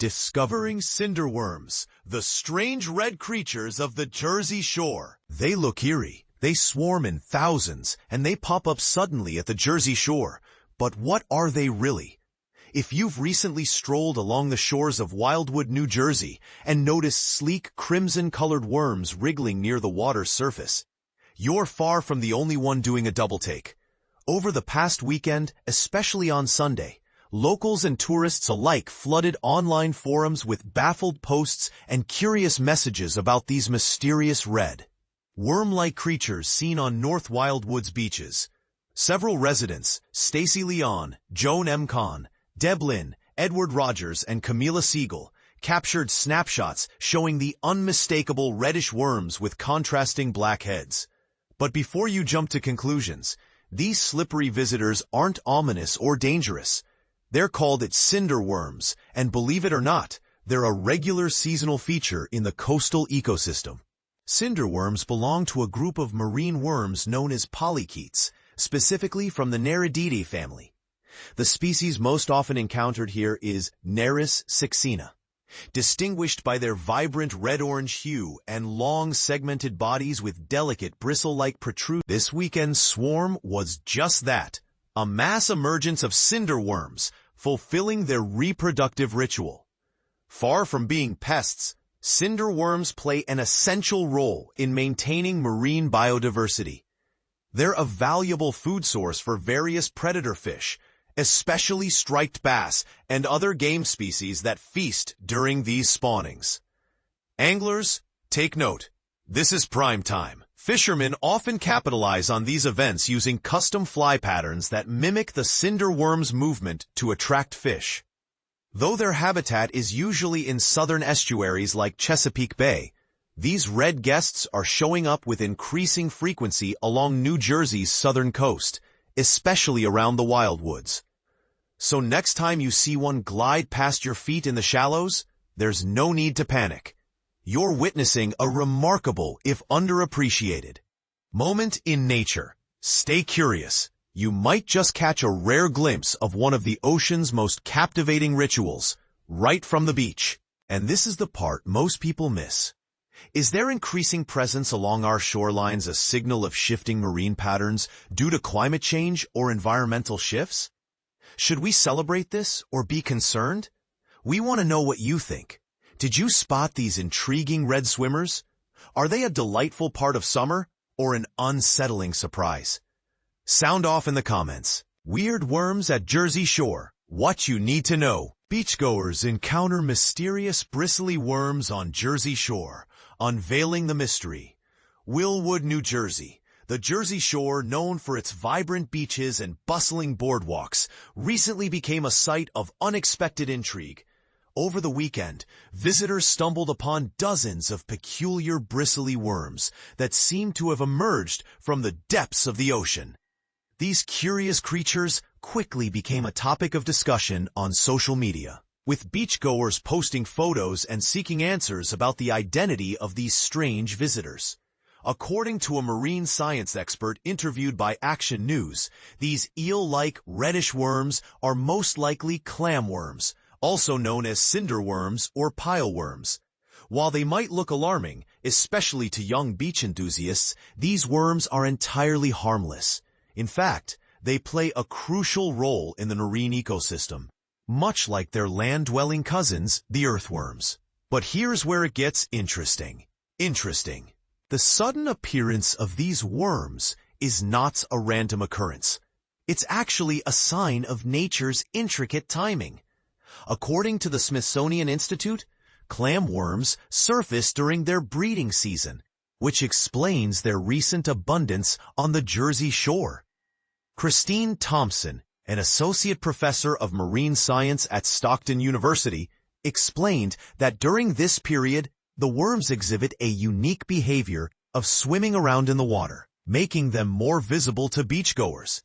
Discovering cinder worms, the strange red creatures of the Jersey Shore. They look eerie. They swarm in thousands, and they pop up suddenly at the Jersey Shore. But what are they really? If you've recently strolled along the shores of Wildwood, New Jersey, and noticed sleek crimson-colored worms wriggling near the water's surface, you're far from the only one doing a double-take. Over the past weekend, especially on Sunday, locals and tourists alike flooded online forums with baffled posts and curious messages about these mysterious red, worm-like creatures seen on North Wildwood's beaches. Several residents, Stacy Leon, Joan M. Kahn, Deb Lynn, Edward Rogers, and Camila Siegel, captured snapshots showing the unmistakable reddish worms with contrasting black heads. But before you jump to conclusions, these slippery visitors aren't ominous or dangerous. They're called cinder worms, and believe it or not, they're a regular seasonal feature in the coastal ecosystem. Cinder worms belong to a group of marine worms known as polychaetes, specifically from the Neridiidae family. The species most often encountered here is Neris succinea, distinguished by their vibrant red-orange hue and long segmented bodies with delicate bristle-like protrusions. This weekend's swarm was just that, a mass emergence of cinder worms, fulfilling their reproductive ritual. Far from being pests, cinder worms play an essential role in maintaining marine biodiversity. They're a valuable food source for various predator fish, especially striped bass and other game species that feast during these spawnings. Anglers, take note. This is prime time. Fishermen often capitalize on these events using custom fly patterns that mimic the cinder worm's movement to attract fish. Though their habitat is usually in southern estuaries like Chesapeake Bay, these red guests are showing up with increasing frequency along New Jersey's southern coast, especially around the Wildwoods. So next time you see one glide past your feet in the shallows, there's no need to panic. You're witnessing a remarkable, if underappreciated, moment in nature. Stay curious. You might just catch a rare glimpse of one of the ocean's most captivating rituals, right from the beach. And this is the part most people miss. Is their increasing presence along our shorelines a signal of shifting marine patterns due to climate change or environmental shifts? Should we celebrate this or be concerned? We want to know what you think. Did you spot these intriguing red swimmers? Are they a delightful part of summer or an unsettling surprise? Sound off in the comments. Weird worms at Jersey Shore. What you need to know. Beachgoers encounter mysterious bristly worms on Jersey Shore, unveiling the mystery. Wildwood, New Jersey. The Jersey Shore, known for its vibrant beaches and bustling boardwalks, recently became a site of unexpected intrigue. Over the weekend, visitors stumbled upon dozens of peculiar bristly worms that seemed to have emerged from the depths of the ocean. These curious creatures quickly became a topic of discussion on social media, with beachgoers posting photos and seeking answers about the identity of these strange visitors. According to a marine science expert interviewed by Action News, these eel-like reddish worms are most likely clam worms, also known as cinder worms or pile worms. While they might look alarming, especially to young beach enthusiasts, these worms are entirely harmless. In fact, they play a crucial role in the marine ecosystem, much like their land-dwelling cousins, the earthworms. But here's where it gets interesting. The sudden appearance of these worms is not a random occurrence. It's actually a sign of nature's intricate timing. According to the Smithsonian Institute, clam worms surface during their breeding season, which explains their recent abundance on the Jersey Shore. Christine Thompson, an associate professor of marine science at Stockton University, explained that during this period, the worms exhibit a unique behavior of swimming around in the water, making them more visible to beachgoers.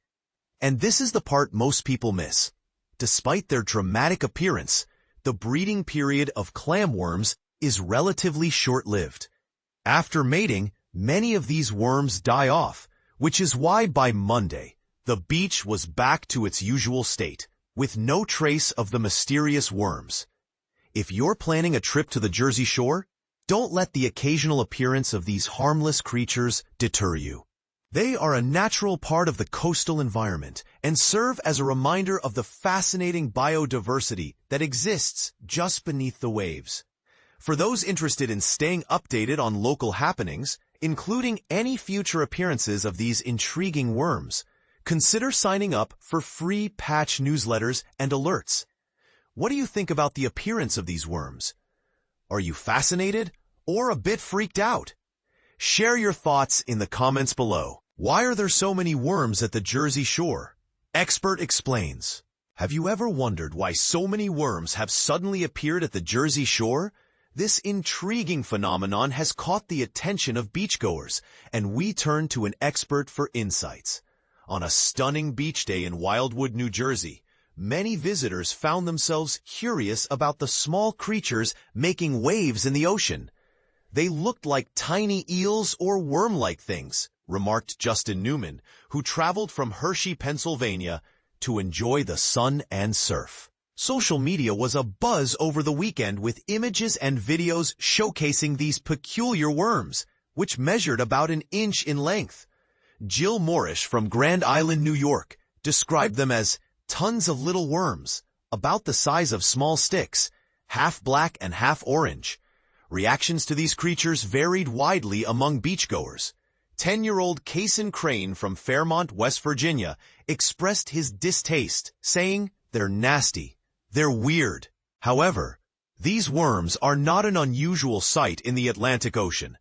And this is the part most people miss. Despite their dramatic appearance, the breeding period of clam worms is relatively short-lived. After mating, many of these worms die off, which is why by Monday, the beach was back to its usual state, with no trace of the mysterious worms. If you're planning a trip to the Jersey Shore, don't let the occasional appearance of these harmless creatures deter you. They are a natural part of the coastal environment and serve as a reminder of the fascinating biodiversity that exists just beneath the waves. For those interested in staying updated on local happenings, including any future appearances of these intriguing worms, consider signing up for free patch newsletters and alerts. What do you think about the appearance of these worms? Are you fascinated or a bit freaked out? Share your thoughts in the comments below. Why are there so many worms at the Jersey Shore? Expert explains. Have you ever wondered why so many worms have suddenly appeared at the Jersey Shore? This intriguing phenomenon has caught the attention of beachgoers, and we turn to an expert for insights. On a stunning beach day in Wildwood, New Jersey, many visitors found themselves curious about the small creatures making waves in the ocean. They looked like tiny eels or worm-like things, remarked Justin Newman, who traveled from Hershey, Pennsylvania, to enjoy the sun and surf. Social media was abuzz over the weekend with images and videos showcasing these peculiar worms, which measured about an inch in length. Jill Morrish from Grand Island, New York, described them as tons of little worms, about the size of small sticks, half black and half orange. Reactions to these creatures varied widely among beachgoers. 10-year-old Kason Crane from Fairmont, West Virginia, expressed his distaste, saying, "They're nasty. They're weird." However, these worms are not an unusual sight in the Atlantic Ocean.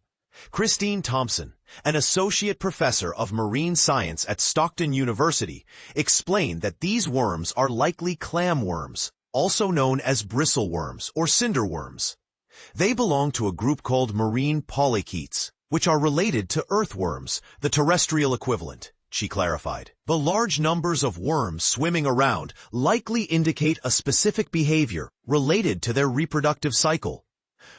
Christine Thompson, an associate professor of marine science at Stockton University, explained that these worms are likely clam worms, also known as bristle worms or cinder worms. They belong to a group called marine polychaetes, which are related to earthworms, the terrestrial equivalent, she clarified. The large numbers of worms swimming around likely indicate a specific behavior related to their reproductive cycle.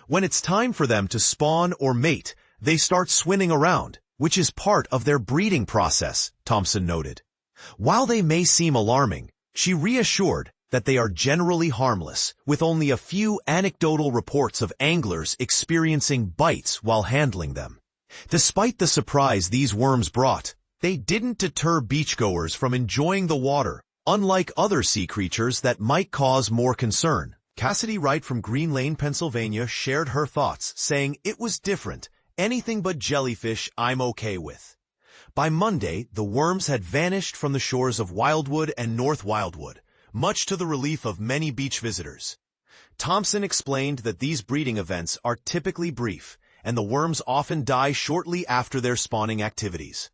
When it's time for them to spawn or mate, they start swimming around, which is part of their breeding process, Thompson noted. While they may seem alarming, she reassured that they are generally harmless, with only a few anecdotal reports of anglers experiencing bites while handling them. Despite the surprise these worms brought, they didn't deter beachgoers from enjoying the water, unlike other sea creatures that might cause more concern. Cassidy Wright from Green Lane, Pennsylvania shared her thoughts, saying, "It was different. Anything but jellyfish I'm okay with." By Monday, the worms had vanished from the shores of Wildwood and North Wildwood, much to the relief of many beach visitors. Thompson explained that these breeding events are typically brief, and the worms often die shortly after their spawning activities.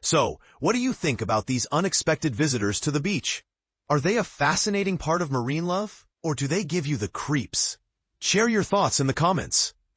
So, what do you think about these unexpected visitors to the beach? Are they a fascinating part of marine love, or do they give you the creeps? Share your thoughts in the comments.